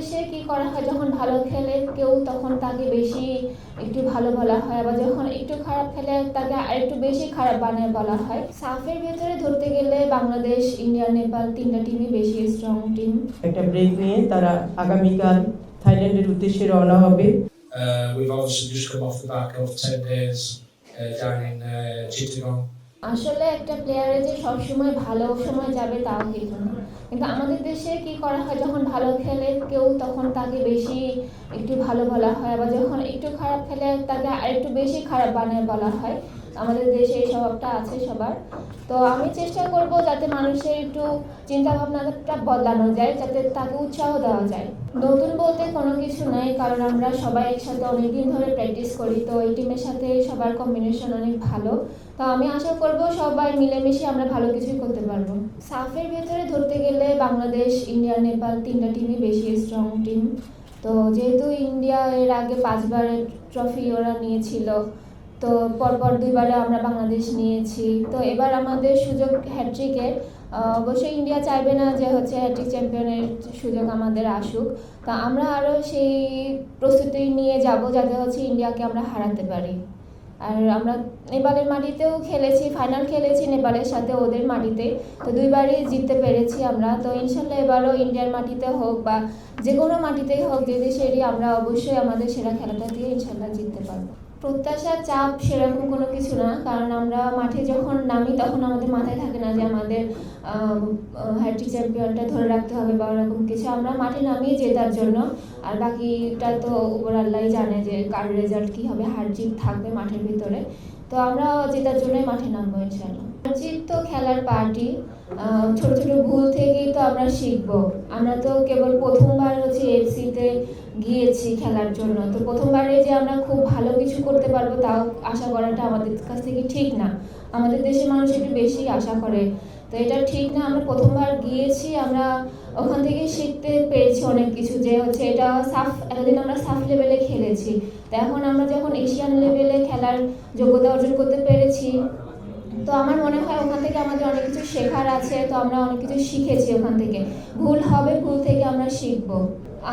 দেশে কি করা হয়, যখন ভালো খেলে কেউ তখন তাকে বেশি একটু ভালো বলা হয়, আবার যখন একটু খারাপ খেলে তাকে আরেকটু বেশি খারাপ বানিয়ে বলা হয়। সাফের ভেতরে ধরতে গেলে বাংলাদেশ, ইন্ডিয়া, নেপাল তিনটা টিমই বেশি স্ট্রং টিম। একটা ব্রেক নিয়ে তারা আগামীকাল থাইল্যান্ডের উদ্দেশ্যে রওনা হবে। We've obviously just come off the back of 10 days down in Chittagong. আসলে একটা প্লেয়ারের যে সবসময় ভালো সময় যাবে তাও কিন্তু না, কিন্তু আমাদের দেশে কি করা হয়, যখন ভালো খেলে কেউ তখন তাকে বেশি একটু ভালো বলা হয়, আবার যখন একটু খারাপ খেলে তাকে আরেকটু বেশি খারাপ বানিয়ে বলা হয়। আমাদের দেশে এই স্বভাবটা আছে সবার। তো আমি চেষ্টা করব যাতে মানুষের একটু চিন্তা ভাবনাটা বদলানো যায়, যাতে তাকে উৎসাহ দেওয়া যায়। নতুন বলতে কোনো কিছু নাই, কারণ আমরা সবাই একসাথে অনেকদিন ধরে প্র্যাকটিস করি, তো এই টিমের সাথে সবার কম্বিনেশন অনেক ভালো। তো আমি আশা করব সবাই মিলেমিশে আমরা ভালো কিছুই করতে পারবো। সাফের ভেতরে ধরতে গেলে বাংলাদেশ, ইন্ডিয়া, নেপাল তিনটা টিমই বেশি স্ট্রং টিম। তো যেহেতু ইন্ডিয়া এর আগে 5বারের ট্রফি ওরা নিয়েছিল, তো পরপর 2বারে আমরা বাংলাদেশ নিয়েছি, তো এবার আমাদের সুযোগ হ্যাট্রিকের। অবশ্যই ইন্ডিয়া চাইবে না যে হ্যাট্রিক চ্যাম্পিয়নের সুযোগ আমাদের আসুক, তো আমরা আরও সেই প্রস্তুতি নিয়ে যাব যাতে ইন্ডিয়াকে আমরা হারাতে পারি। আর আমরা নেপালের মাটিতেও খেলেছি, ফাইনাল খেলেছি নেপালের সাথে ওদের মাটিতে, তো 2বারই জিততে পেরেছি আমরা। তো ইনশাল্লাহ এবারও ইন্ডিয়ার মাটিতে হোক বা যে কোনো মাটিতেই হোক, যে দেশেরই, আমরা অবশ্যই আমাদের সেরা খেলাটা দিয়ে ইনশাল্লাহ জিততে পারবো। প্রত্যাশা, চাপ সেরকম কোনো কিছু না, কারণ আমরা মাঠে যখন নামি তখন আমাদের মাথায় থাকে না যে আমাদের হ্যাট্রিক চ্যাম্পিয়নটা ধরে রাখতে হবে বা ওরকম কিছু। আমরা মাঠে নামি জেতার জন্য, আর বাকিটা তো উপর আল্লাহই জানে যে কার রেজাল্ট কী হবে, হার জিত থাকবে মাঠের ভিতরে। তো আমরা জেতার জন্যই মাঠে নামবো ইনশাল্লাহ। হার জিত তো খেলার পার্টি, ছোট ছোট ভুল থেকেই তো আমরা শিখবো। আমরা তো কেবল প্রথমবার এফসিতে গিয়েছি খেলার জন্য, তো প্রথমবারে যে আমরা খুব ভালো কিছু করতে পারবো তাও আশা করাটা আমাদের কাছ থেকে ঠিক না। আমাদের দেশের মানুষ একটু বেশি আশা করে, তো এটা ঠিক না। আমরা প্রথমবার গিয়েছি, আমরা ওখান থেকে শিখতে পেরেছি অনেক কিছু, যে এটা এতদিন আমরা সাফ লেভেলে খেলেছি, তো এখন আমরা যখন এশিয়ান লেভেলে খেলার যোগ্যতা অর্জন করতে পেরেছি, তো আমার মনে হয় ওখান থেকে আমাদের অনেক কিছু শেখার আছে। তো আমরা অনেক কিছু শিখেছি ওখান থেকে, ভুল হবে, ভুল থেকে আমরা শিখবো।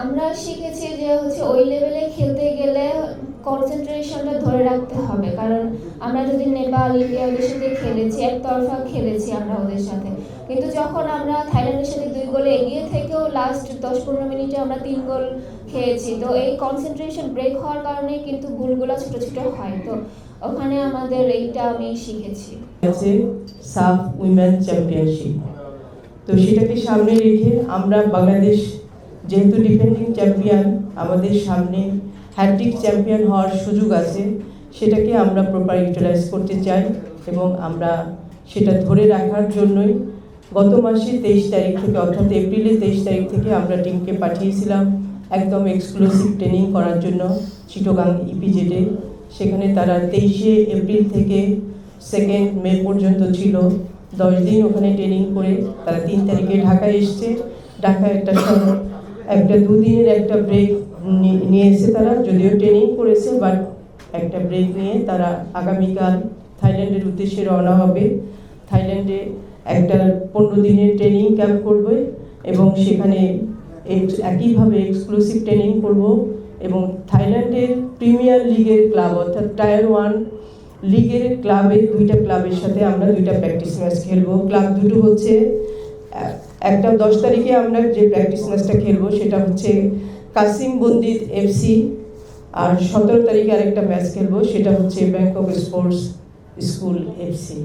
আমরা শিখেছি যে ওই লেভেলে খেলতে গেলে কনসেন্ট্রেশনটা ধরে রাখতে হবে, কারণ আমরা যদি নেপাল, ইন্ডিয়া ওদের সাথে খেলেছি, একতরফা খেলেছি আমরা ওদের সাথে, কিন্তু যখন আমরা থাইল্যান্ডের সাথে 2 গোলে এগিয়ে থেকেও লাস্ট 10-15 মিনিটে আমরা 3 গোল খেয়েছি। তো এই কনসেন্ট্রেশন ব্রেক হওয়ার কারণে কিন্তু ভুলগুলো ছোট ছোট হয়, তো ওখানে আমাদের এইটা আমি শিখেছি। সাফ উইমেন চ্যাম্পিয়নশিপ, তো সেটাকে সামনে রেখে আমরা বাংলাদেশ যেহেতু ডিফেন্ডিং চ্যাম্পিয়ন, আমাদের সামনে হ্যাট্রিক চ্যাম্পিয়ন হওয়ার সুযোগ আছে, সেটাকে আমরা প্রপার ইউটিলাইজ করতে চাই এবং আমরা সেটা ধরে রাখার জন্যই গত মাসে 23 তারিখ থেকে, অর্থাৎ এপ্রিলের 23 তারিখ থেকে আমরা টিমকে পাঠিয়েছিলাম একদম এক্সক্লুসিভ ট্রেনিং করার জন্য চিটাগাং ইপিজেডে। সেখানে তারা 23শে এপ্রিল থেকে 2 মে পর্যন্ত ছিল, 10 দিন ওখানে ট্রেনিং করে তারা 3 তারিখে ঢাকায় এসছে। ঢাকায় একটা 2 দিনের একটা ব্রেক নিয়ে এসে তারা যদিও ট্রেনিং করেছে, বাট একটা ব্রেক নিয়ে তারা আগামীকাল থাইল্যান্ডের উদ্দেশ্যে রওনা হবে। থাইল্যান্ডে একটা 15 দিনের ট্রেনিং ক্যাম্প করবে এবং সেখানে একইভাবে এক্সক্লুসিভ ট্রেনিং করব এবং থাইল্যান্ডের প্রিমিয়ার লিগের ক্লাব, অর্থাৎ টায়ার 1 লিগের ক্লাবে 2টা ক্লাবের সাথে আমরা 2টা প্র্যাকটিস ম্যাচ খেলবো। ক্লাব দুটো হচ্ছে, একটা 10 তারিখে আমরা যে প্র্যাকটিস ম্যাচটা খেলবো সেটা হচ্ছে কাসিম বন্দিত এফসি, আর 17 তারিখে আরেকটা ম্যাচ খেলবো, সেটা হচ্ছে ব্যাংকক স্পোর্টস স্কুল এফসি।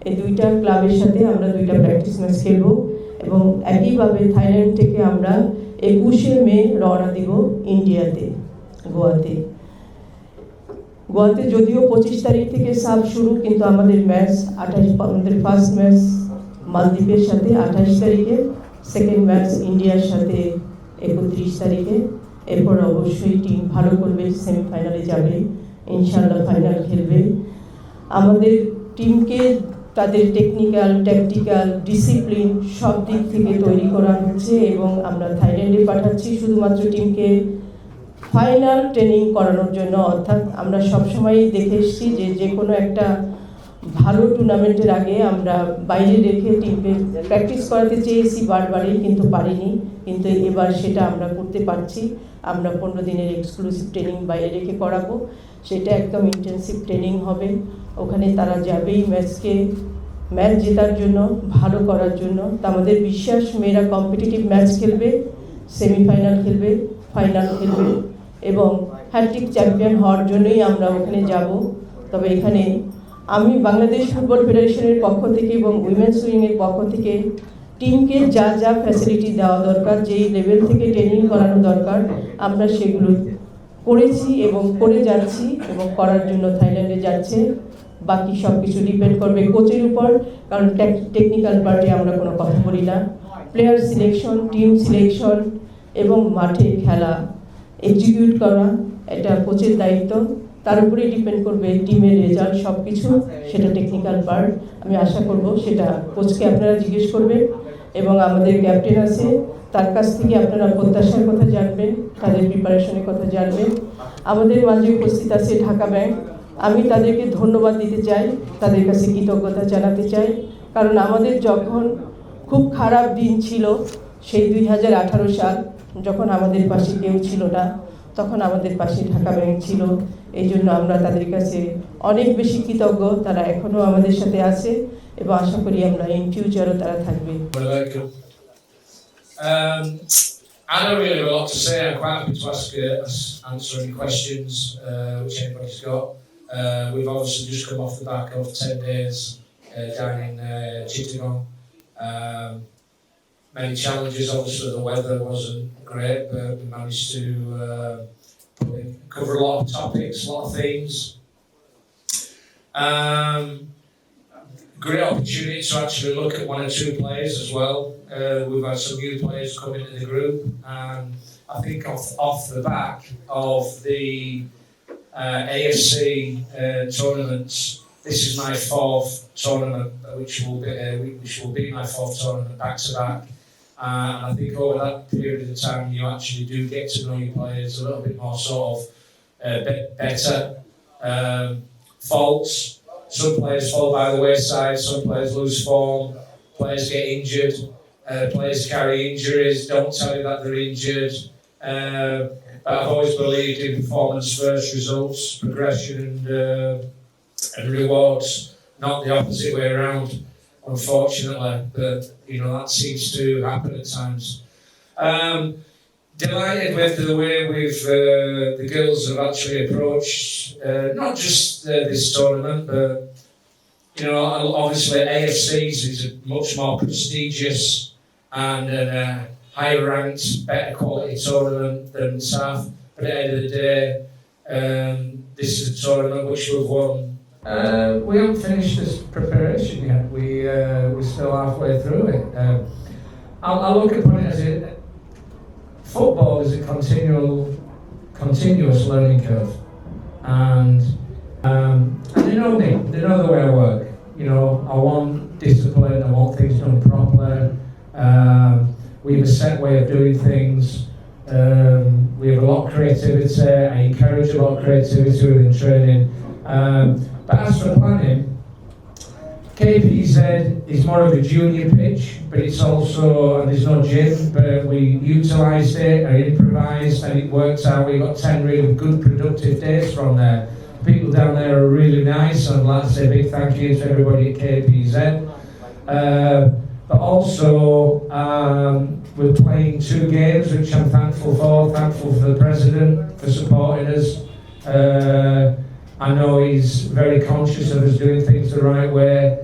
এই 2টা ক্লাবের সাথে আমরা 2টা প্র্যাকটিস ম্যাচ খেলবো এবং একইভাবে থাইল্যান্ড থেকে আমরা 21শে মে রওনা দিব ইন্ডিয়াতে, গোয়াতে যদিও 25 তারিখ থেকে সাফ শুরু, কিন্তু আমাদের ফার্স্ট ম্যাচ মালদ্বীপের সাথে 28 তারিখে, সেকেন্ড ম্যাচ ইন্ডিয়ার সাথে 31 তারিখে। এরপর অবশ্যই টিম ভালো করবে, সেমিফাইনালে যাবে, ইনশাআল্লাহ ফাইনাল খেলবে। আমাদের টিমকে তাদের টেকনিক্যাল, ট্যাকটিক্যাল, ডিসিপ্লিন সব দিক থেকে তৈরি করা হচ্ছে এবং আমরা থাইল্যান্ডে পাঠাচ্ছি শুধুমাত্র টিমকে ফাইনাল ট্রেনিং করানোর জন্য। অর্থাৎ আমরা সবসময়ই দেখে এসেছি যে কোনো একটা ভালো টুর্নামেন্টের আগে আমরা বাইরে রেখে টিমকে প্র্যাকটিস করাতে চেয়েছি বারবারই, কিন্তু পারিনি। কিন্তু এবার সেটা আমরা করতে পারছি। আমরা 15 দিনের এক্সক্লুসিভ ট্রেনিং বাইরে রেখে করাবো। সেটা একদম ইন্টেন্সিভ ট্রেনিং হবে। ওখানে তারা যাবেই ম্যাচ জেতার জন্য, ভালো করার জন্য। তা আমাদের বিশ্বাস মেয়েরা কম্পিটিটিভ ম্যাচ খেলবে, সেমিফাইনাল খেলবে, ফাইনাল খেলবে এবং হ্যাট্রিক চ্যাম্পিয়ন হওয়ার জন্যই আমরা ওখানে যাব। তবে এখানে আমি বাংলাদেশ ফুটবল ফেডারেশনের পক্ষ থেকে এবং উইমেন্স উইংয়ের পক্ষ থেকে টিমকে যা যা ফ্যাসিলিটি দেওয়া দরকার, যেই লেভেল থেকে ট্রেনিং করানো দরকার, আমরা সেগুলো করেছি এবং করে যাচ্ছি এবং করার জন্য থাইল্যান্ডে যাচ্ছে। বাকি সব কিছু ডিপেন্ড করবে কোচের উপর, কারণ টেকনিক্যাল পার্টে আমরা কোনো কথা বলি না। প্লেয়ার সিলেকশন, টিম সিলেকশন এবং মাঠে খেলা এক্সিকিউট করা, এটা কোচের দায়িত্ব। তার উপরেই ডিপেন্ড করবে টিমের রেজাল্ট, সব কিছু। সেটা টেকনিক্যাল পার্ট। আমি আশা করব সেটা কোচকে আপনারা জিজ্ঞেস করবেন এবং আমাদের ক্যাপ্টেন আছে, তার কাছ থেকে আপনারা প্রত্যাশার কথা জানবেন, তাদের প্রিপারেশনের কথা জানবেন। আমাদের মাঝে উপস্থিত আছে ঢাকা ব্যাংক। আমি তাদেরকে ধন্যবাদ দিতে চাই, তাদের কাছে কৃতজ্ঞতা জানাতে চাই, কারণ আমাদের যখন খুব খারাপ দিন ছিল, সেই 2018 সাল, যখন আমাদের পাশে কেউ ছিল না, তখন আমাদের পাশে ঢাকা ব্যাংক ছিল। এই জন্য আমরা তাদের কাছে অনেক বেশি কৃতজ্ঞ। তারা এখনও আমাদের সাথে আছে এবং আশা করি আমরা ইন ফিউচারও তারা থাকবে। I don't really have a lot to say. I'm quite happy to answer any questions which anybody's got. We've obviously just come off the back of 10 days down in Chittagong. Many challenges. Obviously, the weather wasn't great, but we managed to cover a lot of topics, a lot of themes. Great opportunity to actually look at one or two players as well. We've had some new players come into the group, and I think off the back of the AFC tournaments, this is my 4th tournament, which will be my 4th tournament back to back. And I think over that period of time, you actually do get to know your players a little bit more, sort of better. Faults. Some players fall by the wayside, some players lose form, players get injured, players carry injuries, don't tell you that they're injured. But I've always believed in performance first, results, progression and rewards, not the opposite way around, unfortunately. But, you know, that seems to happen at times. Delighted with the way the girls have actually approached not just this tournament, but you know, obviously AFCs is a much more prestigious and higher ranked, better quality tournament than SAF. But at the end of the day, this is a tournament which we've won. We haven't finished this preparation yet. We're still halfway through it. I look upon it as football is a continuous learning curve, and they know me. They know the way I work. You know, I want discipline. I want things done properly. We have a set way of doing things. We have a lot of creativity. I encourage a lot of creativity within training. But as for planning, KPZ is more of a junior pitch, but it's also, and there's no gym, but we utilised it and improvised and it worked out. We got 10 really good productive days from there. People down there are really nice, and I'd like to say a big thank you to everybody at KPZ. But also, we're playing 2 games, which I'm thankful for the President for supporting us. I know he's very conscious of us doing things the right way.